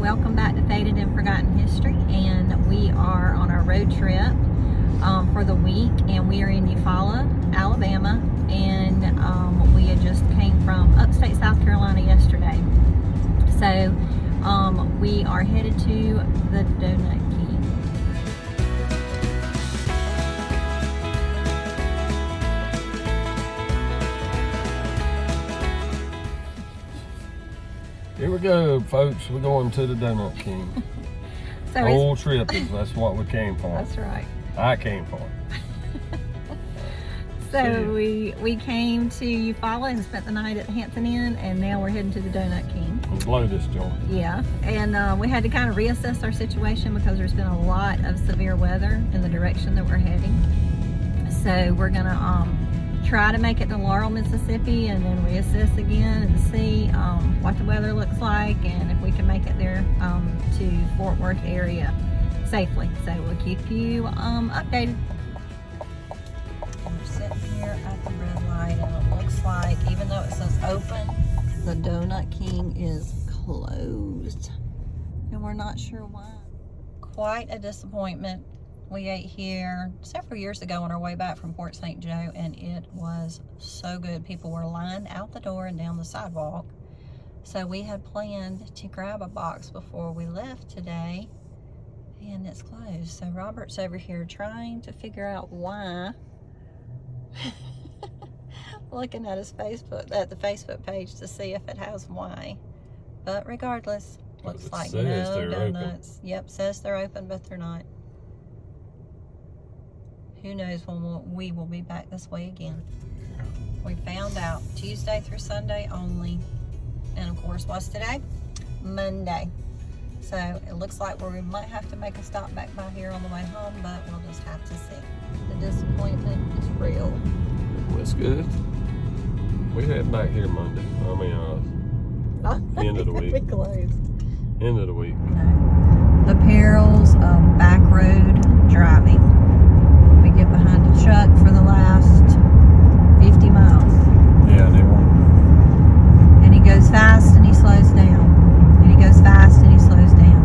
welcome back to Faded and Forgotten History, and we are on our road trip for the week, and we are in Eufaula, Alabama, and we had just came from upstate South Carolina yesterday. So we are headed to the Donut King. Here we go, folks. We're going to the Donut King. So whole trip that's what we came for. That's right. I came for. So we came to Eufaula and spent the night at the Hampton Inn, and now we're heading to the Donut King. And blow this joint. Yeah, and we had to kind of reassess our situation because there's been a lot of severe weather in the direction that we're heading. So we're gonna try to make it to Laurel, Mississippi, and then reassess again and see what the weather looks like and if we can make it there to Fort Worth area safely. So we'll keep you updated. We're sitting here at the red light, and it looks like, even though it says open, the Donut King is closed, and we're not sure why. Quite a disappointment. We ate here several years ago on our way back from Port St. Joe, and it was so good. People were lined out the door and down the sidewalk. So we had planned to grab a box before we left today, and it's closed. So Robert's over here trying to figure out why. Looking at his Facebook, at the Facebook page to see if it has why. But regardless, looks like no donuts. Open. Yep, says they're open, but they're not. Who knows when we will be back this way again. We found out Tuesday through Sunday only. And of course, what's today? Monday. So it looks like we might have to make a stop back by here on the way home, but we'll just have to see. The disappointment is real. That's good. We head back here Monday. End of the week. We closed. End of the week. The perils of back road driving. We get behind a truck for the last 50 miles. Yeah, they won't. And he goes fast and he slows down. And he goes fast and he slows down.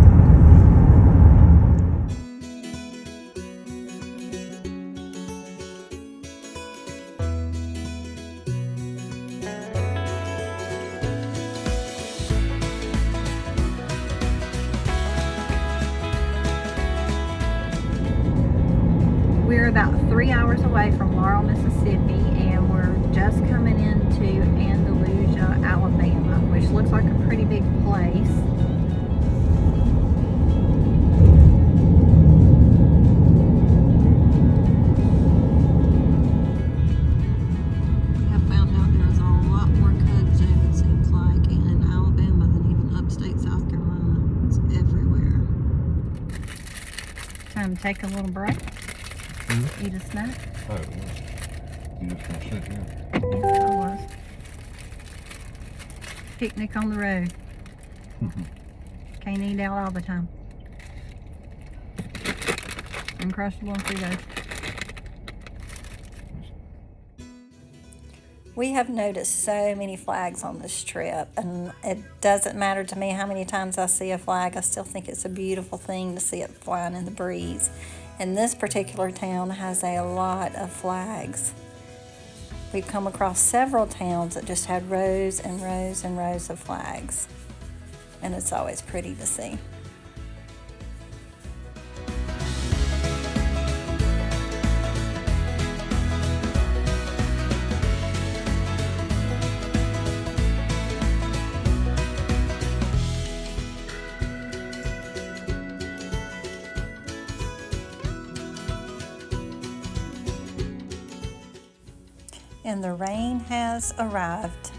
We're about 3 hours away from Laurel, Mississippi, and we're just coming into Andalusia, Alabama, which looks like a pretty big place. We have found out there's a lot more kudzu, it seems like, in Alabama than even upstate South Carolina. It's everywhere. Time to take a little break. Eat a snack? Oh, you just gonna sit here? Yes, I was. Picnic on the road. Can't eat out all the time. Uncrustable Fritos. We have noticed so many flags on this trip, and it doesn't matter to me how many times I see a flag. I still think it's a beautiful thing to see it flying in the breeze. And this particular town has a lot of flags. We've come across several towns that just had rows and rows and rows of flags. And it's always pretty to see. And the rain has arrived.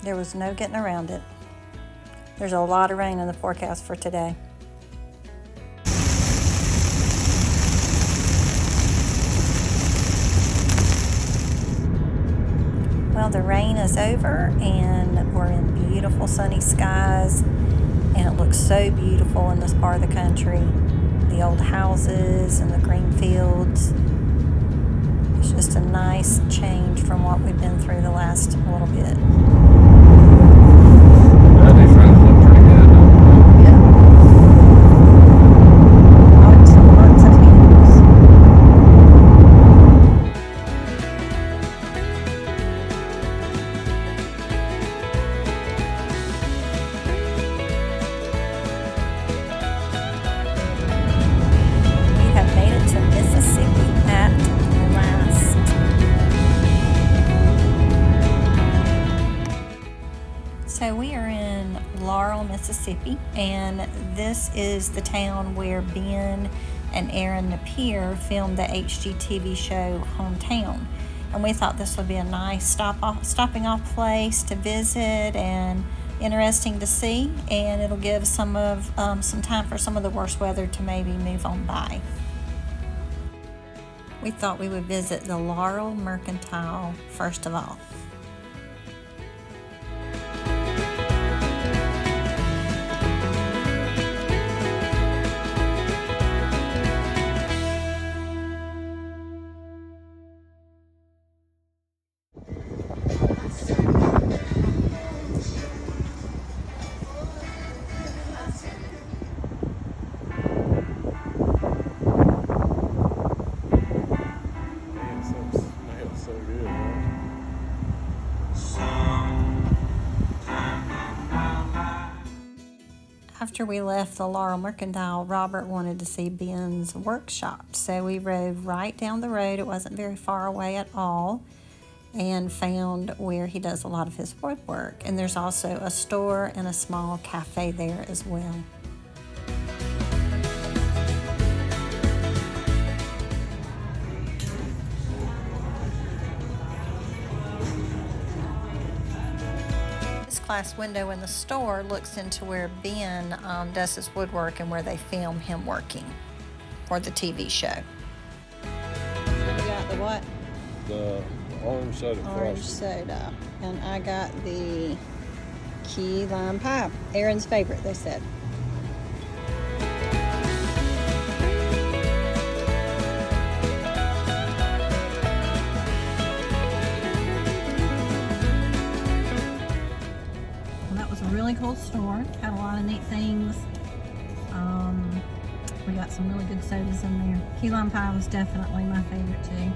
There was no getting around it. There's a lot of rain in the forecast for today. Well, the rain is over and we're in beautiful sunny skies, and it looks so beautiful in this part of the country. The old houses and the green fields. It's just a nice change from what we've been through the last little bit. These roads look pretty good, don't they? Yeah. Mississippi, and this is the town where Ben and Aaron Napier filmed the HGTV show Hometown. And we thought this would be a nice stopping off place to visit and interesting to see, and it'll give some time for some of the worst weather to maybe move on by. We thought we would visit the Laurel Mercantile first of all. After we left the Laurel Mercantile, Robert wanted to see Ben's workshop. So we rode right down the road, it wasn't very far away at all, and found where he does a lot of his woodwork. And there's also a store and a small cafe there as well. Glass window in the store looks into where Ben does his woodwork and where they film him working for the TV show. So we got the what? The orange soda. Orange soda. And I got the key lime pie. Aaron's favorite, they said. Really cool store, had a lot of neat things. We got some really good sodas in there. Key lime pie was definitely my favorite too.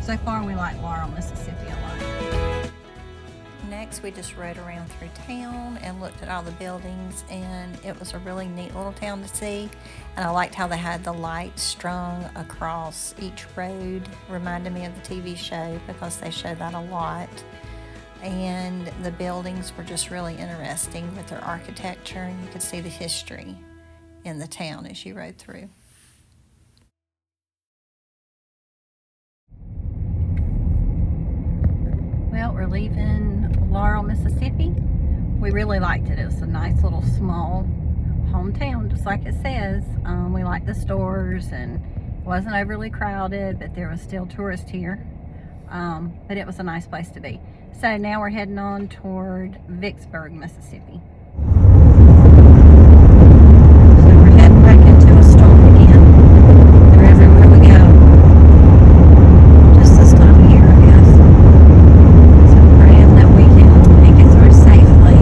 So far we like Laurel, Mississippi a lot. Next we just rode around through town and looked at all the buildings, and it was a really neat little town to see. And I liked how they had the lights strung across each road. Reminded me of the TV show because they showed that a lot. And the buildings were just really interesting with their architecture, and you could see the history in the town as you rode through. Well, we're leaving Laurel, Mississippi. We really liked it. It was a nice little small hometown, just like it says. We liked the stores, and it wasn't overly crowded, but there was still tourists here. But it was a nice place to be. So now we're heading on toward Vicksburg, Mississippi. So we're heading back into a storm again. They're everywhere we go. Just this time of year, I guess. So praying that we can make it through safely.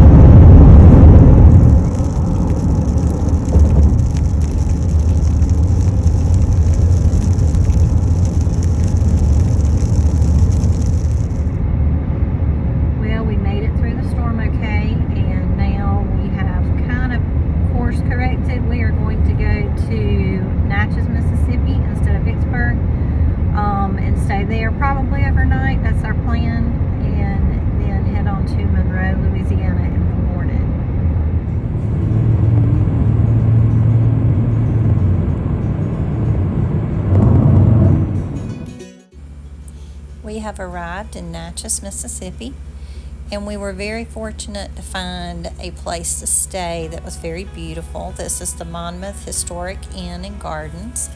We are going to go to Natchez, Mississippi instead of Vicksburg, and stay there probably overnight. That's our plan, and then head on to Monroe, Louisiana in the morning. We have arrived in Natchez, Mississippi. And we were very fortunate to find a place to stay that was very beautiful. This is the Monmouth Historic Inn and Gardens.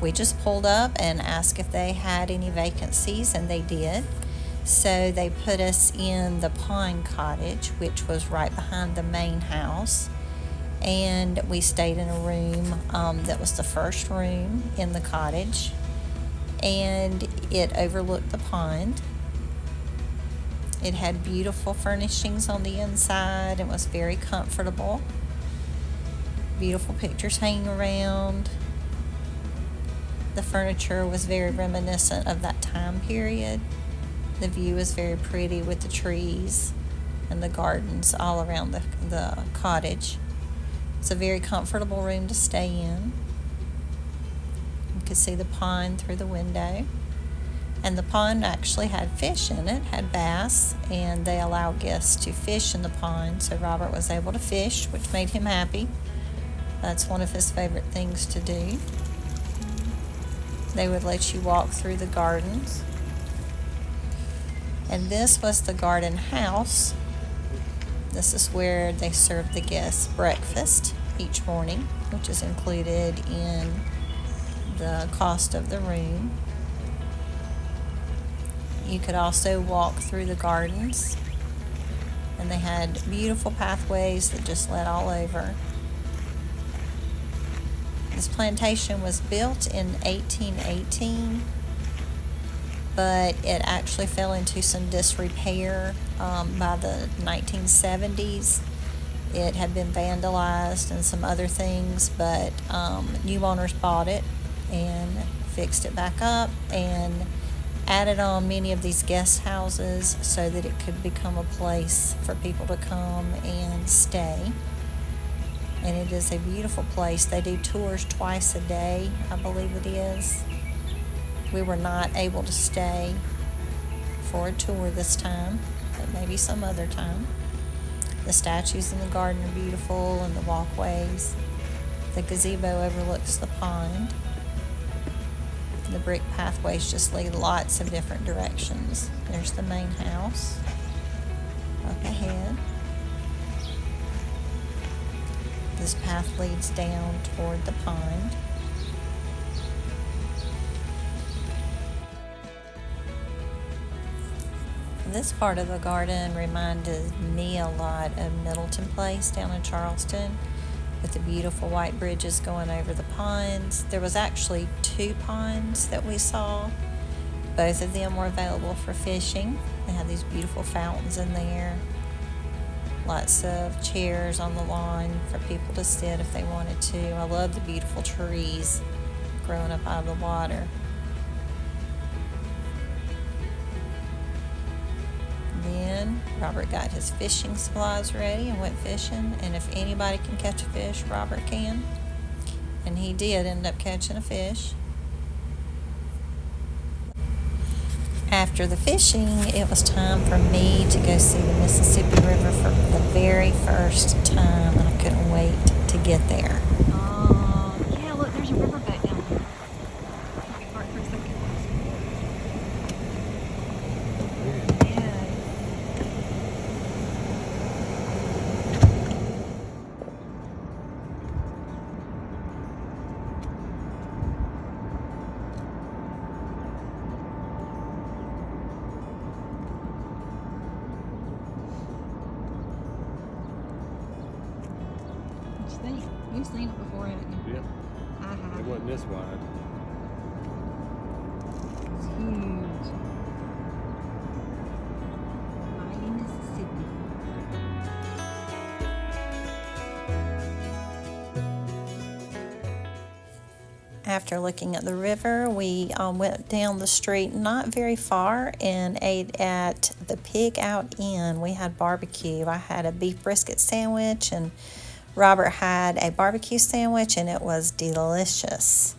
We just pulled up and asked if they had any vacancies, and they did. So they put us in the Pine Cottage, which was right behind the main house. And we stayed in a room that was the first room in the cottage. And it overlooked the pond. It had beautiful furnishings on the inside and was very comfortable. Beautiful pictures hanging around. The furniture was very reminiscent of that time period. The view was very pretty with the trees and the gardens all around the cottage. It's a very comfortable room to stay in. You could see the pond through the window. And the pond actually had fish in it, had bass, and they allow guests to fish in the pond. So Robert was able to fish, which made him happy. That's one of his favorite things to do. They would let you walk through the gardens. And this was the garden house. This is where they served the guests breakfast each morning, which is included in the cost of the room. You could also walk through the gardens, and they had beautiful pathways that just led all over. This plantation was built in 1818, but it actually fell into some disrepair by the 1970s. It had been vandalized and some other things, but new owners bought it and fixed it back up and added on many of these guest houses so that it could become a place for people to come and stay. And it is a beautiful place. They do tours twice a day, I believe it is. We were not able to stay for a tour this time, but maybe some other time. The statues in the garden are beautiful, and the walkways. The gazebo overlooks the pond. The brick pathways just lead lots of different directions. There's the main house up ahead. This path leads down toward the pond. This part of the garden reminded me a lot of Middleton Place down in Charleston, with the beautiful white bridges going over the ponds. There was actually 2 ponds that we saw. Both of them were available for fishing. They had these beautiful fountains in there. Lots of chairs on the lawn for people to sit if they wanted to. I love the beautiful trees growing up out of the water. Then Robert got his fishing supplies ready and went fishing. And if anybody can catch a fish, Robert can. And he did end up catching a fish. After the fishing, it was time for me to go see the Mississippi River for the very first time, and I couldn't wait to get there. Yeah, look, there's a riverboat down there. Let me park for a second. Yeah. You've seen it before, haven't you? Yeah. I have. It wasn't this wide. It's huge. Mighty Mississippi. After looking at the river, we went down the street not very far and ate at the Pig Out Inn. We had barbecue. I had a beef brisket sandwich, and Robert had a barbecue sandwich, and it was delicious.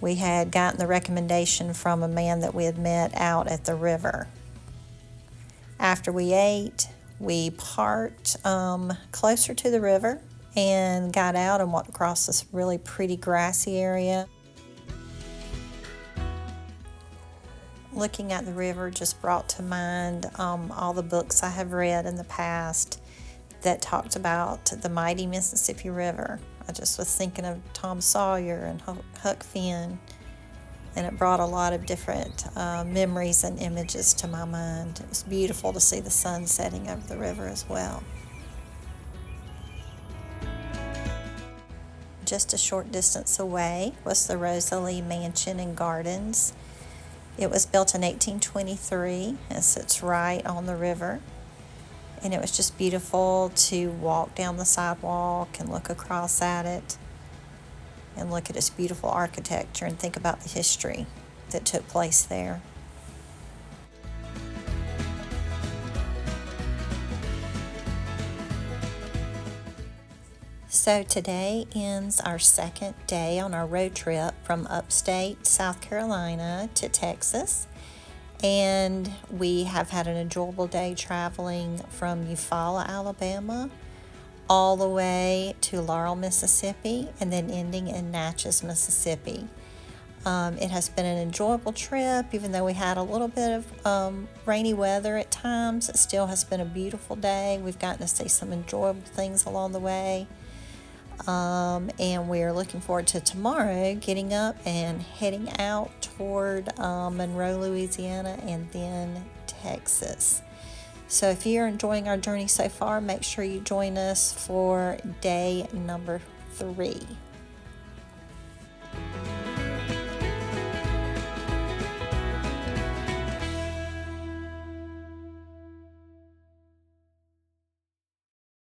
We had gotten the recommendation from a man that we had met out at the river. After we ate, we parked closer to the river and got out and walked across this really pretty grassy area. Looking at the river just brought to mind all the books I have read in the past that talked about the mighty Mississippi River. I just was thinking of Tom Sawyer and Huck Finn, and it brought a lot of different memories and images to my mind. It was beautiful to see the sun setting over the river as well. Just a short distance away was the Rosalie Mansion and Gardens. It was built in 1823 and sits right on the river. And it was just beautiful to walk down the sidewalk and look across at it and look at its beautiful architecture and think about the history that took place there. So today ends our second day on our road trip from upstate South Carolina to Texas. And we have had an enjoyable day traveling from Eufaula, Alabama, all the way to Laurel, Mississippi, and then ending in Natchez, Mississippi. It has been an enjoyable trip, even though we had a little bit of rainy weather at times. It still has been a beautiful day. We've gotten to see some enjoyable things along the way. And we're looking forward to tomorrow getting up and heading out toward Monroe, Louisiana, and then Texas. So if you're enjoying our journey so far, make sure you join us for day number 3.